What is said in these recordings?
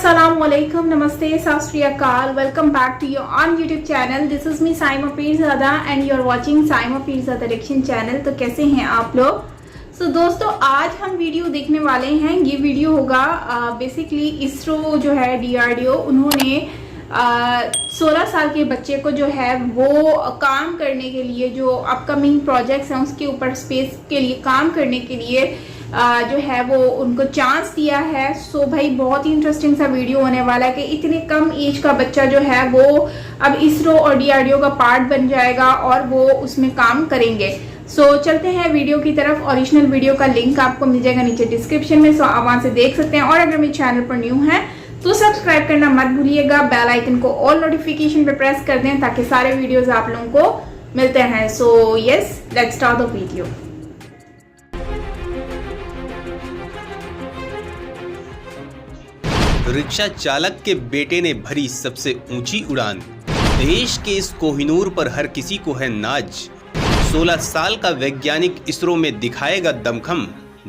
Assalamualaikum, Namaste, Sat Shri Akal. Welcome back to your on YouTube channel. This is me Saima Pirzada and you are watching Saima Pirzada Direction channel. तो कैसे हैं आप लोग? दोस्तों आज हम video देखने वाले हैं। ये वीडियो होगा बेसिकली इसरो जो है DRDO उन्होंने 16 साल के बच्चे को जो है वो काम करने के लिए जो अपकमिंग प्रोजेक्ट्स हैं उसके ऊपर स्पेस के लिए काम करने के लिए जो है वो उनको चांस दिया है। भाई बहुत ही इंटरेस्टिंग सा वीडियो होने वाला है कि इतने कम एज का बच्चा जो है वो अब इसरो और DRDO का पार्ट बन जाएगा और वो उसमें काम करेंगे। चलते हैं वीडियो की तरफ। ओरिजिनल वीडियो का लिंक आपको मिल जाएगा नीचे डिस्क्रिप्शन में, आप वहां से देख सकते हैं। और अगर मेरे चैनल पर न्यू है तो सब्सक्राइब करना मत भूलिएगा, बेल आइकन को ऑल नोटिफिकेशन पे प्रेस कर दें ताकि सारे वीडियोस आप लोगों को मिलते हैं। Yes, let's start the video. Rickshaw चालक के बेटे ने भरी सबसे ऊंची उड़ान। देश के इस कोहिनूर पर हर किसी को है नाज। 16 साल का वैज्ञानिक इसरो में दिखाएगा दमखम।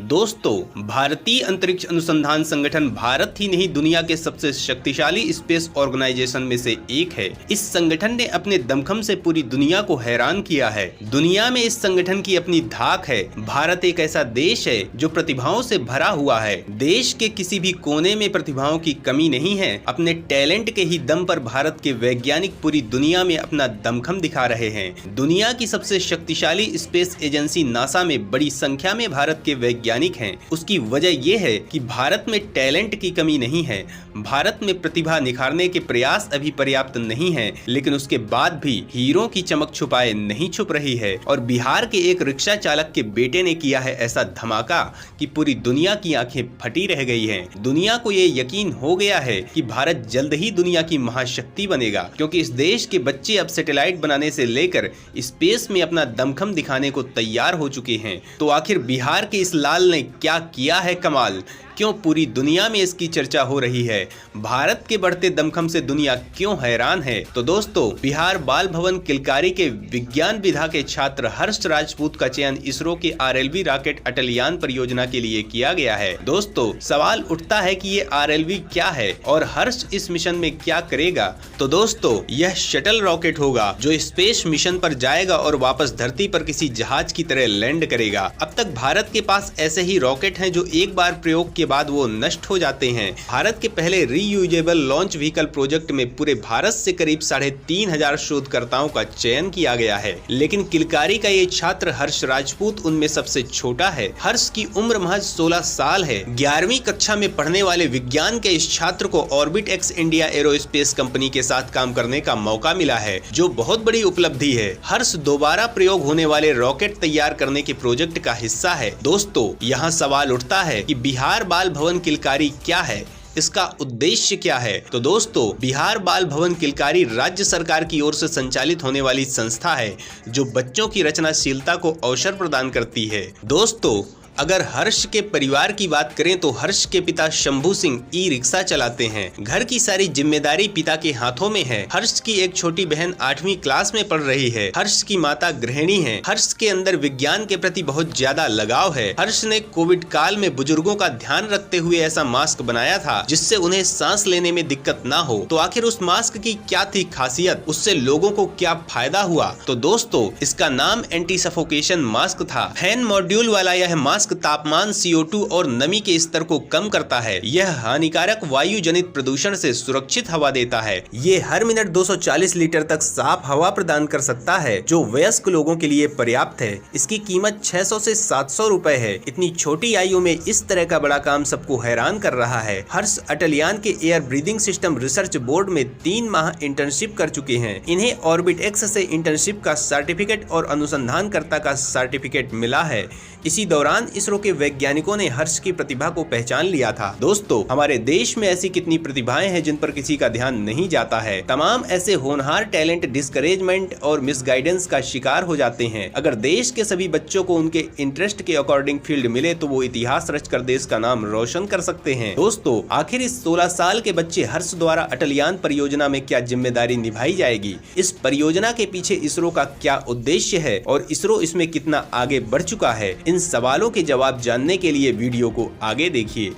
दोस्तों, भारतीय अंतरिक्ष अनुसंधान संगठन भारत ही नहीं दुनिया के सबसे शक्तिशाली स्पेस ऑर्गेनाइजेशन में से एक है। इस संगठन ने अपने दमखम से पूरी दुनिया को हैरान किया है। दुनिया में इस संगठन की अपनी धाक है। भारत एक ऐसा देश है जो प्रतिभाओं से भरा हुआ है। देश के किसी भी कोने में प्रतिभाओं की कमी नहीं है। अपने टैलेंट के ही दम पर भारत के वैज्ञानिक पूरी दुनिया में अपना दमखम दिखा रहे हैं। दुनिया की सबसे शक्तिशाली स्पेस एजेंसी नासा में बड़ी संख्या में भारत के वैज्ञानिक हैं। उसकी वजह यह है कि भारत में टैलेंट की कमी नहीं है। भारत में प्रतिभा निखारने के प्रयास अभी पर्याप्त नहीं है, लेकिन उसके बाद भी हीरों की चमक छुपाए नहीं छुप रही है। और बिहार के एक रिक्शा चालक के बेटे ने किया है ऐसा धमाका कि पूरी दुनिया की आंखें फटी रह गई हैं। दुनिया को ये यकीन हो गया है कि भारत जल्द ही दुनिया की महाशक्ति बनेगा, क्योंकि इस देश के बच्चे अब सैटेलाइट बनाने से लेकर स्पेस में अपना दमखम दिखाने को तैयार हो चुके हैं। तो आखिर बिहार के इस लाल ने क्या किया है कमाल? क्यों पूरी दुनिया में इसकी चर्चा हो रही है? भारत के बढ़ते दमखम से दुनिया क्यों हैरान है? तो दोस्तों, बिहार बाल भवन किलकारी के विज्ञान विधा के छात्र हर्ष राजपूत का चयन इसरो के RLV रॉकेट अटलयान परियोजना के लिए किया गया है। दोस्तों, सवाल उठता है कि ये RLV क्या है और हर्ष इस मिशन में क्या करेगा? तो दोस्तों, यह शटल रॉकेट होगा जो स्पेस मिशन पर जाएगा और वापस धरती पर किसी जहाज की तरह लैंड करेगा। अब तक भारत के पास ऐसे ही रॉकेट हैं जो एक बार प्रयोग के बाद वो नष्ट हो जाते हैं। भारत के पहले रीयूजेबल लॉन्च व्हीकल प्रोजेक्ट में पूरे भारत से करीब 3500 शोधकर्ताओं का चयन किया गया है, लेकिन किलकारी का ये छात्र हर्ष राजपूत उनमें सबसे छोटा है। हर्ष की उम्र महज 16 साल है। 11वीं कक्षा में पढ़ने वाले विज्ञान के इस छात्र को orbit x India aerospace company के साथ काम करने का मौका मिला है, जो बहुत बड़ी उपलब्धि है। हर्ष दोबारा प्रयोग होने वाले रॉकेट तैयार करने के प्रोजेक्ट का हिस्सा है। दोस्तों, यहाँ सवाल उठता है कि बिहार बाल भवन किलकारी क्या है, इसका उद्देश्य क्या है? तो दोस्तों, बिहार बाल भवन किलकारी राज्य सरकार की ओर से संचालित होने वाली संस्था है जो बच्चों की रचनाशीलता को अवसर प्रदान करती है। दोस्तों, अगर हर्ष के परिवार की बात करें तो हर्ष के पिता शंभू सिंह ई-रिक्शा चलाते हैं। घर की सारी जिम्मेदारी पिता के हाथों में है। हर्ष की एक छोटी बहन 8वीं क्लास में पढ़ रही है। हर्ष की माता गृहिणी है। हर्ष के अंदर विज्ञान के प्रति बहुत ज्यादा लगाव है। हर्ष ने कोविड काल में बुजुर्गों का ध्यान रखते हुए ऐसा मास्क बनाया था जिससे उन्हें सांस लेने में दिक्कत ना हो। तो आखिर उस मास्क की क्या थी खासियत, उससे लोगों को क्या फायदा हुआ? तो दोस्तों, इसका नाम एंटी सफोकेशन मास्क था। फैन मॉड्यूल वाला यह मास्क तापमान CO2 और नमी के स्तर को कम करता है। यह हानिकारक वायु जनित प्रदूषण से सुरक्षित हवा देता है। ये हर मिनट 240 लीटर तक साफ हवा प्रदान कर सकता है, जो वयस्क लोगों के लिए पर्याप्त है। इसकी कीमत 600 से 700 रुपए है। इतनी छोटी आयु में इस तरह का बड़ा काम सबको हैरान कर रहा है। हर्ष अटलयान के air breathing system research board में 3 माह इंटर्नशिप कर चुके हैं। इन्हें ऑर्बिट एक्स से इंटर्नशिप का सर्टिफिकेट और अनुसंधानकर्ता का सर्टिफिकेट मिला है। इसी दौरान इसरो के वैज्ञानिकों ने हर्ष की प्रतिभा को पहचान लिया था। दोस्तों, हमारे देश में ऐसी कितनी प्रतिभाएं हैं जिन पर किसी का ध्यान नहीं जाता है। तमाम ऐसे होनहार टैलेंट डिस्करेजमेंट और मिसगाइडेंस का शिकार हो जाते हैं। अगर देश के सभी बच्चों को उनके इंटरेस्ट के अकॉर्डिंग फील्ड मिले तो वो इतिहास रचकर देश का नाम रोशन कर सकते हैं। दोस्तों, आखिर इस 16 साल के बच्चे हर्ष द्वारा अटलयान परियोजना में क्या जिम्मेदारी निभाई जाएगी? इस परियोजना के पीछे इसरो का क्या उद्देश्य है और इसरो इसमें कितना आगे बढ़ चुका है? इन सवालों के जवाब जानने के लिए वीडियो को आगे देखिए।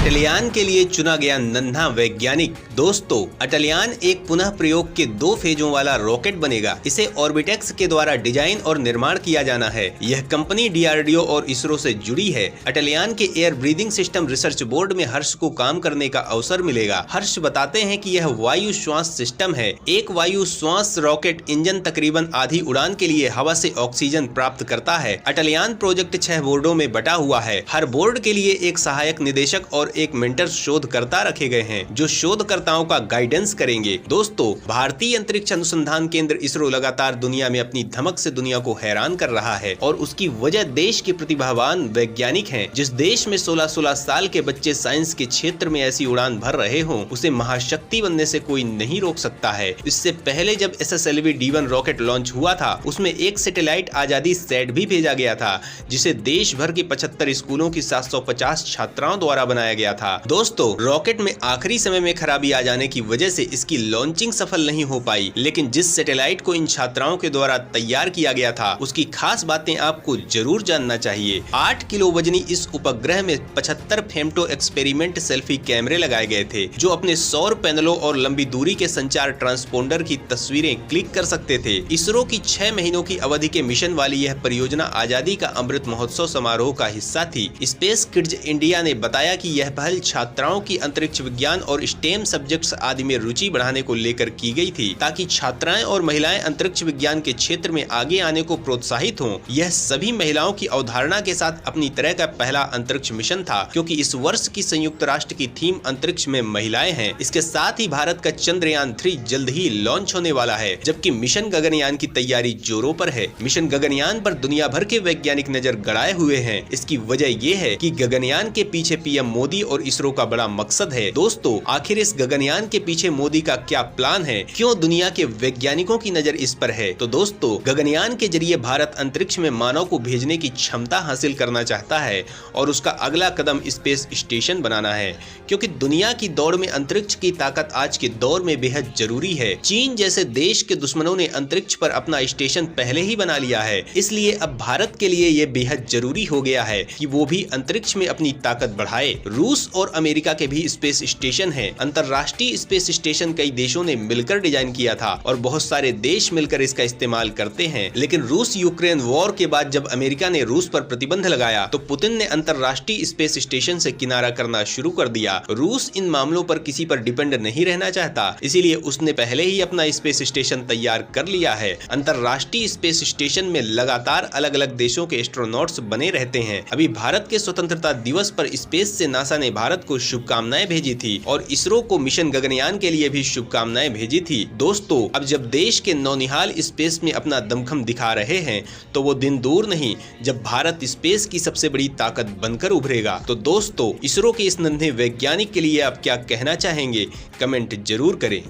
अटलयान के लिए चुना गया नन्हा वैज्ञानिक। दोस्तों, अटलयान एक पुनः प्रयोग के 2 फेजों वाला रॉकेट बनेगा। इसे ऑर्बिटेक्स के द्वारा डिजाइन और निर्माण किया जाना है। यह कंपनी डीआरडीओ और इसरो से जुड़ी है। अटलयान के air breathing system research board में हर्ष को काम करने का अवसर मिलेगा। हर्ष बताते हैं कि यह वायु श्वास सिस्टम है। एक वायु श्वास रॉकेट इंजन तकरीबन आधी उड़ान के लिए हवा से ऑक्सीजन प्राप्त करता है। अटलयान प्रोजेक्ट 6 बोर्डों में बटा हुआ है। हर बोर्ड के लिए एक सहायक निदेशक और एक मेंटर शोधकर्ता रखे गए हैं, जो शोधकर्ताओं का गाइडेंस करेंगे। दोस्तों, भारतीय अंतरिक्ष अनुसंधान केंद्र इसरो लगातार दुनिया में अपनी धमक से दुनिया को हैरान कर रहा है और उसकी वजह देश के प्रतिभावान वैज्ञानिक हैं। जिस देश में 16-16 साल के बच्चे साइंस के क्षेत्र में ऐसी उड़ान भर रहे हों, उसे महाशक्ति बनने से कोई नहीं रोक सकता है। इससे पहले जब SSLV D1 रॉकेट लॉन्च हुआ था, उसमें एक सैटेलाइट आजादी सैट भी भेजा गया था, जिसे देश भर के 75 स्कूलों की 750 छात्राओं द्वारा बनाया गया था। दोस्तों, रॉकेट में आखिरी समय में खराबी आ जाने की वजह से इसकी लॉन्चिंग सफल नहीं हो पाई, लेकिन जिस सैटेलाइट को इन छात्राओं के द्वारा तैयार किया गया था, उसकी खास बातें आपको जरूर जानना चाहिए। 8 किलो वजनी इस उपग्रह में 75 फेम्टो एक्सपेरिमेंट सेल्फी कैमरे लगाए गए थे, जो अपने सौर पैनलों और लंबी दूरी के संचार ट्रांसपोंडर की तस्वीरें क्लिक कर सकते थे। इसरो की 6 महीनों की अवधि के मिशन वाली यह परियोजना आजादी का अमृत महोत्सव समारोह का हिस्सा थी। स्पेस किड्स इंडिया ने बताया कि यह पहल छात्राओं की अंतरिक्ष विज्ञान और स्टेम सब्जेक्ट्स आदि में रुचि बढ़ाने को लेकर की गई थी, ताकि छात्राएं और महिलाएं अंतरिक्ष विज्ञान के क्षेत्र में आगे आने को प्रोत्साहित हों। यह सभी महिलाओं की अवधारणा के साथ अपनी तरह का पहला अंतरिक्ष मिशन था, क्योंकि इस वर्ष की संयुक्त राष्ट्र की थीम अंतरिक्ष में महिलाएं हैं। इसके साथ ही भारत का चंद्रयान 3 जल्द ही लॉन्च होने वाला है, जबकि मिशन गगनयान की तैयारी जोरों पर है। मिशन गगनयान पर दुनिया भर के वैज्ञानिक नजर गड़ाए हुए हैं। इसकी वजह ये है कि गगनयान के पीछे पीएम मोदी और इसरो का बड़ा मकसद है। दोस्तों, आखिर इस गगनयान के पीछे मोदी का क्या प्लान है? क्यों दुनिया के वैज्ञानिकों की नजर इस पर है? तो दोस्तों, गगनयान के जरिए भारत अंतरिक्ष में मानव को भेजने की क्षमता हासिल करना चाहता है और उसका अगला कदम स्पेस स्टेशन बनाना है, क्योंकि दुनिया की दौड़ में अंतरिक्ष की ताकत आज के दौर में बेहद जरूरी है। चीन जैसे देश के दुश्मनों ने अंतरिक्ष पर अपना स्टेशन पहले ही बना लिया है, इसलिए अब भारत के लिए ये बेहद जरूरी हो गया है कि वो भी अंतरिक्ष में अपनी ताकत बढ़ाए। रूस और अमेरिका के भी स्पेस स्टेशन है। अंतरराष्ट्रीय स्पेस स्टेशन कई देशों ने मिलकर डिजाइन किया था और बहुत सारे देश मिलकर इसका इस्तेमाल करते हैं, लेकिन रूस यूक्रेन वॉर के बाद जब अमेरिका ने रूस पर प्रतिबंध लगाया, तो पुतिन ने अंतरराष्ट्रीय स्पेस स्टेशन से किनारा करना शुरू कर दिया। रूस इन मामलों पर किसी पर डिपेंड नहीं रहना चाहता, इसीलिए उसने पहले ही अपना स्पेस स्टेशन तैयार कर लिया है। अंतरराष्ट्रीय स्पेस स्टेशन में लगातार अलग अलग देशों के एस्ट्रोनॉट्स बने रहते हैं। अभी भारत के स्वतंत्रता दिवस पर स्पेस से नासा ने भारत को शुभकामनाएं भेजी थी और इसरो को मिशन गगनयान के लिए भी शुभकामनाएं भेजी थी। दोस्तों, अब जब देश के नौनिहाल स्पेस में अपना दमखम दिखा रहे हैं, तो वो दिन दूर नहीं जब भारत स्पेस की सबसे बड़ी ताकत बनकर उभरेगा। तो दोस्तों, इसरो के इस नन्हे वैज्ञानिक के लिए आप क्या कहना चाहेंगे? कमेंट जरूर करें।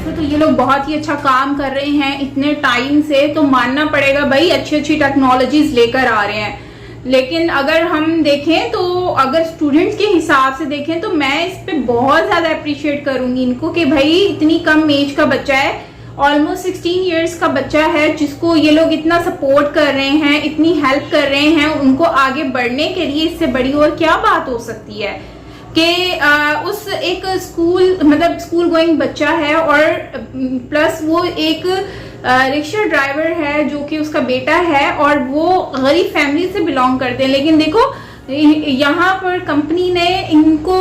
तो ये लोग बहुत ही अच्छा काम कर रहे हैं इतने टाइम से, तो मानना पड़ेगा भाई, अच्छी अच्छी टेक्नोलॉजीज लेकर आ रहे हैं। लेकिन अगर हम देखें तो अगर स्टूडेंट्स के हिसाब से देखें तो मैं इस पे बहुत ज्यादा अप्रिशिएट करूंगी इनको कि भाई इतनी कम एज का बच्चा है, ऑलमोस्ट 16 इयर्स का बच्चा है, जिसको ये लोग इतना सपोर्ट कर रहे हैं, इतनी हेल्प कर रहे हैं उनको आगे बढ़ने के लिए। इससे बड़ी और क्या बात हो सकती है कि उस एक स्कूल गोइंग बच्चा है और प्लस वो एक रिक्शा ड्राइवर है जो कि उसका बेटा है और वो गरीब फैमिली से बिलोंग करते हैं। लेकिन देखो यहाँ पर कंपनी ने इनको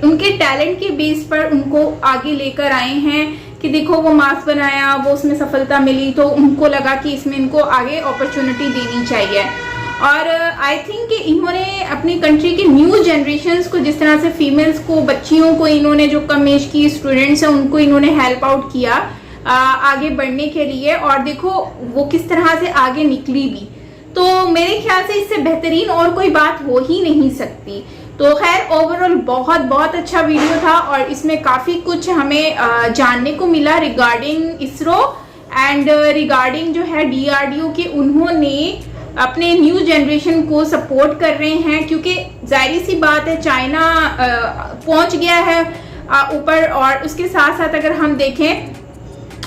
उनके टैलेंट के बेस पर उनको आगे लेकर आए हैं कि देखो वो मास्क बनाया, वो उसमें सफलता मिली, तो उनको लगा कि इसमें इनको आगे अपॉर्चुनिटी देनी चाहिए। और आई थिंक कि इन्होंने अपनी कंट्री के न्यू जनरेशन्स को, जिस तरह से फीमेल्स को, बच्चियों को इन्होंने, जो कम एज की स्टूडेंट्स हैं उनको इन्होंने हेल्प आउट किया आगे बढ़ने के लिए, और देखो वो किस तरह से आगे निकली भी। तो मेरे ख्याल से इससे बेहतरीन और कोई बात हो ही नहीं सकती। तो खैर ओवरऑल बहुत बहुत अच्छा वीडियो था और इसमें काफी कुछ हमें जानने को मिला रिगार्डिंग इसरो एंड रिगार्डिंग जो है डीआरडीओ के उन्होंने अपने न्यू जनरेशन को सपोर्ट कर रहे हैं, क्योंकि जाहिर सी बात है चाइना पहुंच गया है ऊपर, और उसके साथ साथ अगर हम देखें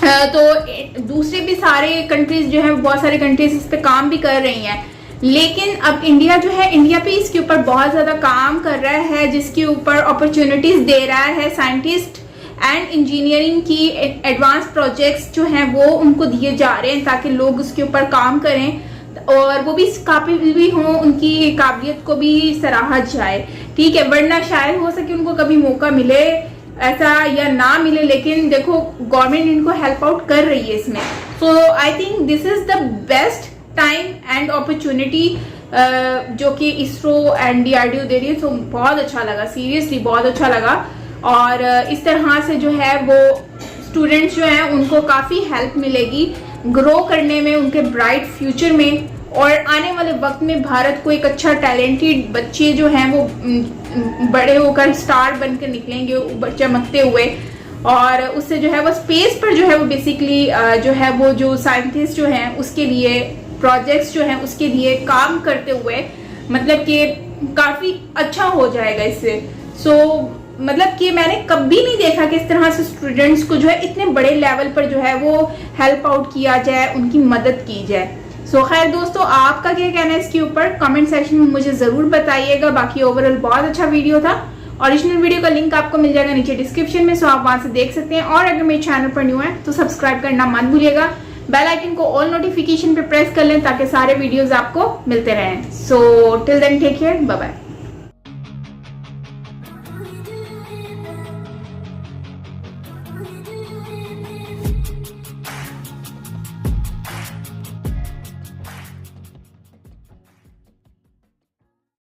तो दूसरे भी सारे कंट्रीज जो है, बहुत सारी कंट्रीज इस पे काम भी कर रही हैं। लेकिन अब इंडिया जो है, इंडिया भी इसके ऊपर बहुत ज़्यादा काम कर रहा है, जिसके ऊपर अपॉर्चुनिटीज़ दे रहा है। साइंटिस्ट एंड इंजीनियरिंग की एडवांस प्रोजेक्ट्स जो हैं वो उनको दिए जा रहे हैं ताकि लोग उसके ऊपर काम करें और वो भी काबिल भी हों, उनकी काबिलियत को भी सराहा जाए। ठीक है, वरना शायद हो सके उनको कभी मौका मिले ऐसा या ना मिले, लेकिन देखो गवर्नमेंट इनको हेल्प आउट कर रही है इसमें। So I think this is the best time and opportunity जो कि इसरो एंड DRDO दे रही है। तो बहुत अच्छा लगा, सीरियसली बहुत अच्छा लगा। और इस तरह से जो है वो स्टूडेंट्स जो हैं उनको काफ़ी हेल्प मिलेगी ग्रो करने में, उनके ब्राइट फ्यूचर में, और आने वाले वक्त में भारत को एक अच्छा टैलेंटेड बच्चे जो हैं वो बड़े होकर स्टार बनकर निकलेंगे चमकते हुए। और उससे जो है वो स्पेस पर जो है वो बेसिकली जो है वो जो साइंटिस्ट जो हैं उसके लिए प्रोजेक्ट्स जो हैं उसके लिए काम करते हुए मतलब कि काफ़ी अच्छा हो जाएगा इससे। सो मतलब कि मैंने कभी नहीं देखा कि इस तरह से स्टूडेंट्स को जो है इतने बड़े लेवल पर जो है वो हेल्प आउट किया जाए, उनकी मदद की जाए। सो खैर दोस्तों, आपका क्या कहना है इसके ऊपर कमेंट सेक्शन में मुझे ज़रूर बताइएगा। बाकी ओवरऑल बहुत अच्छा वीडियो था। ओरिजिनल वीडियो का लिंक आपको मिल जाएगा नीचे डिस्क्रिप्शन में, सो आप वहां से देख सकते हैं। और अगर मेरे चैनल पर न्यू है तो सब्सक्राइब करना मत भूलिएगा। बेल आइकन को ऑल नोटिफिकेशन पे प्रेस कर लें ताकि सारे वीडियोस आपको मिलते रहें। So till then take care, bye bye.